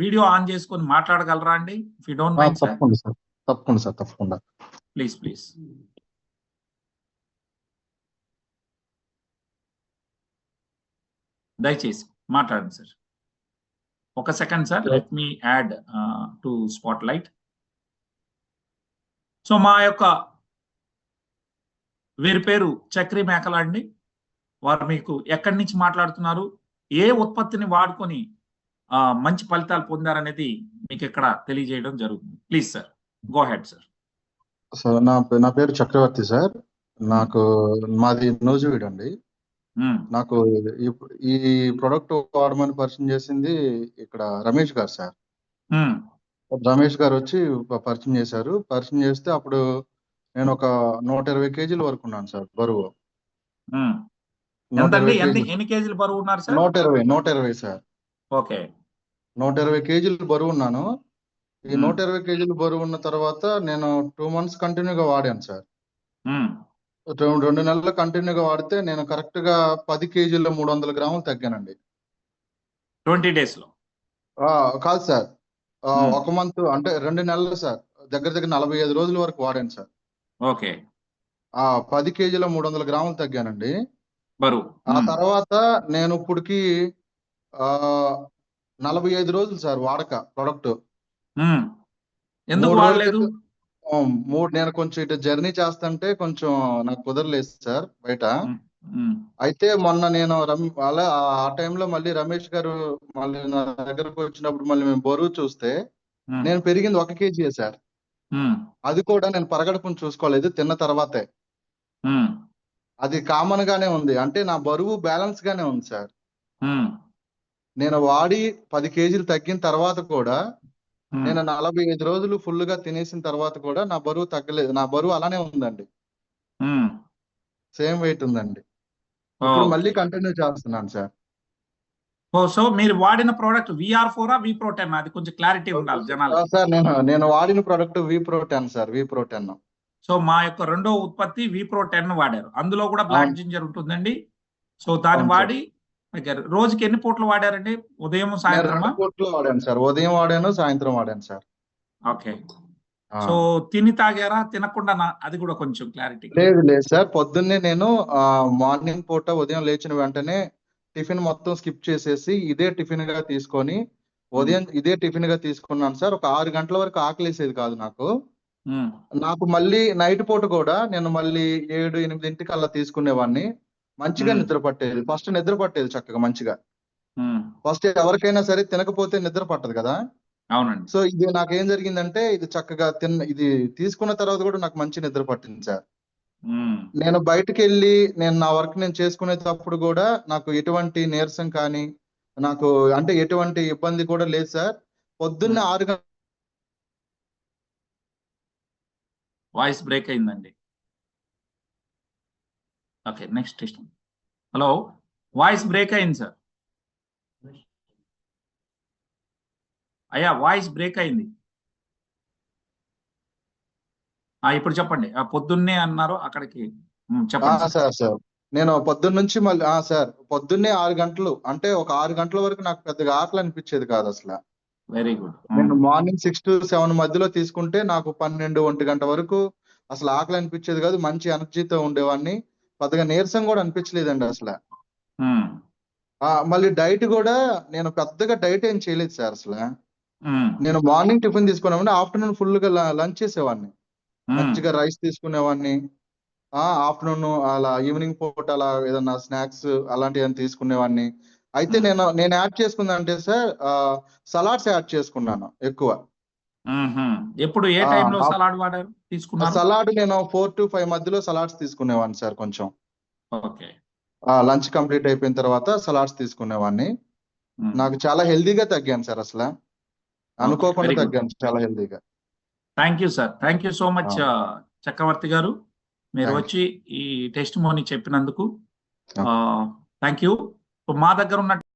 Video on చేసుకొని మాట్లాడగలరా అండి? If you don't mind sir. తప్పకుండా సార్, తప్పకుండా సార్, తప్పకుండా. ప్లీజ్. దయచేసి మాట్లాడండి సార్. ఒక second sir, let me add to spot light. So మా యొక్క వీరి పేరు చక్రి మేకల అండి. వారు మీకు ఎక్కడి నుంచి మాట్లాడుతున్నారు, ఏ ఉత్పత్తిని వాడుకొని మంచి ఫలితాలు పొందారనేది మీకు ఇక్కడ తెలియజేయడం జరుగుతుంది. Please sir, go head sir. Sir నా పేరు చక్రవర్తి సార్. మాది నూజివీడు అండి. నాకు ఈ ప్రొడక్ట్ వాడమని పరిచయం చేసింది ఇక్కడ రమేష్ గారు సార్. రమేష్ గారు వచ్చి పరిచయం చేశారు. పరిచయం చేస్తే అప్పుడు నేను ఒక 120 కేజీల వరకు ఉన్నాను సార్ బరువు. ఎన్ని కేజీలు బరువు ఉన్నారు సార్? 120 సార్. ఓకే, 120 కేజీలు బరువు ఉన్నాను. ఈ 120 కేజీలు బరువు ఉన్న తర్వాత నేను 2 మంత్స్ కంటిన్యూగా వాడాను సార్. 2 నెలలు కంటిన్యూగా వాడితే నేను కరెక్ట్ గా 10 కేజీల్లో 300 గ్రాములు తగ్గానండి. 20 days లో? కాదు సార్, 1 మంత్ అంటే 2 నెలలు సార్. దగ్గర 45 రోజుల వరకు వాడాను సార్. ఓకే. 10 కేజీల 300 గ్రాములు తగ్గానండి బరువు. ఆ తర్వాత నేను ఇప్పటికి 45 రోజులు సార్ వాడక ప్రొడక్ట్. ఎందుకు వాడలేదు? నేను కొంచెం ఇటు జర్నీ చేస్తుంటే కొంచెం నాకు కుదరలేదు సార్ బయట. అయితే మొన్న నేను అలా ఆ టైంలో మళ్ళీ రమేష్ గారు మళ్ళీ నా దగ్గరకు వచ్చినప్పుడు మళ్ళీ మేము బరువు చూస్తే నేను పెరిగింది 1 కేజీ సార్. అది కూడా నేను పరగడుపుని చూసుకోలేదు, తిన్న తర్వాతే. అది కామన్ గానే ఉంది, అంటే నా బరువు బ్యాలెన్స్ గానే ఉంది సార్. నేను వాడి 10 కేజీలు తగ్గిన తర్వాత కూడా నేను 45 రోజులు ఫుల్ గా తినేసిన తర్వాత కూడా నా బరువు తగ్గలేదు. నా బరువు అలానే ఉందండి, సేమ్ వెయిట్ ఉందండి. ఇప్పుడు మళ్ళీ కంటిన్యూ చేస్తున్నాను సార్. సో మీరు వాడిన ప్రోడక్ట్ VR4 V-Pro10? అది కొంచెం క్లారిటీ ఉండాలి జనాలు సార్. నేను వాడిన product V-Pro10 sir, V-Pro10. So మా యొక్క రెండో ఉత్పత్తి V-Pro10 వాడారు. అందులో కూడా బ్లాక్ జింజర్ ఉంటుందండి. సో దాన్ని వాడి రోజుకి ఎన్ని పూటలు వాడారండి? ఉదయం సాయంత్రం? 2 పూటలు వాడాను సార్. ఉదయం వాడాను, సాయంత్రం వాడాను సార్. ఓకే. సో తిని తాగారా, తినకుండా? అది కూడా కొంచెం క్లారిటీ. లేదు సార్, పొద్దున్నే నేను మార్నింగ్ పూట ఉదయం లేచిన వెంటనే టిఫిన్ మొత్తం స్కిప్ చేసేసి ఇదే టిఫిన్ గా తీసుకొని ఉదయం ఇదే టిఫిన్ గా తీసుకున్నాను సార్. ఒక 6 గంటల వరకు ఆకలేసేది కాదు నాకు. మళ్ళీ నైట్ పూట కూడా నేను మళ్ళీ 7-8 అలా తీసుకునేవాడిని. మంచిగా నిద్ర పట్టేది. ఫస్ట్ నిద్ర పట్టేది చక్కగా మంచిగా. ఫస్ట్ ఎవరికైనా సరే తినకపోతే నిద్ర పట్టదు కదా. అవునండి. సో ఇది నాకేం జరిగిందంటే ఇది చక్కగా ఇది తీసుకున్న తర్వాత కూడా నాకు మంచి నిద్ర పట్టింది సార్. నేను బయటకు వెళ్ళి నా వర్క్ నేను చేసుకునేటప్పుడు కూడా నాకు ఎటువంటి నీరసం కానీ నాకు అంటే ఎటువంటి ఇబ్బంది కూడా లేదు సార్. పొద్దున్నే 6 గంటల వాయిస్ బ్రేక్ అయిందండి. Okay, next. Hello, voice break అయింది సార్. అయ్యా, వాయిస్ బ్రేక్ అయింది. ఇప్పుడు చెప్పండి. పొద్దున్నే అన్నారు, అక్కడికి చెప్పండి సార్. నేను పొద్దున్న నుంచి మళ్ళీ సార్ పొద్దున్నే 6 గంటలు అంటే ఒక 6 గంటల వరకు నాకు పెద్దగా ఆకలి అనిపించేది కాదు అసలు. Very good. నేను మార్నింగ్ 6 to 7 మధ్యలో తీసుకుంటే నాకు 12-1 గంట వరకు అసలు ఆకలి అనిపించేది కాదు. మంచి ఎనర్జీతో ఉండేవాడిని. పెద్దగా నీరసం కూడా అనిపించలేదండి అసలు. మళ్ళీ డైట్ కూడా నేను పెద్దగా డైట్ ఏం చేయలేదు సార్ అసలు. నేను మార్నింగ్ టిఫిన్ తీసుకునేవాడిని, ఆఫ్టర్నూన్ ఫుల్ గా లంచ్ చేసేవాడిని. మంచిగా రైస్ తీసుకునేవాడిని. ఆఫ్టర్నూన్ అలా ఈవినింగ్ పూట అలా ఏదన్నా స్నాక్స్ అలాంటివి తీసుకునేవాడిని. అయితే నేను యాడ్ చేసుకుందంటే సార్ సలాడ్స్ యాడ్ చేసుకున్నాను ఎక్కువ. ఎప్పుడు ఏ టైంలో సలాడ్ వాడారు, తీసుకున్నారు? సలాడ్ నేను 4 to 5 మధ్యలో సలాడ్స్ తీసుకునేవాడిని సార్ కొంచెం. ఓకే. లంచ్ కంప్లీట్ అయిపోయిన తర్వాత సలాడ్స్ తీసుకునేవాడిని. నాకు చాలా హెల్దీగా తగ్గాను సార్ అసలు. అనుకోకుండా తగ్గాను చాలా హెల్దీగా. Thank you sir, thank you so much Chakravarthy గారు. మీరు వచ్చి ఈ టెస్టిమోనీ చెప్పినందుకు థ్యాంక్ యూ. మా దగ్గర ఉన్న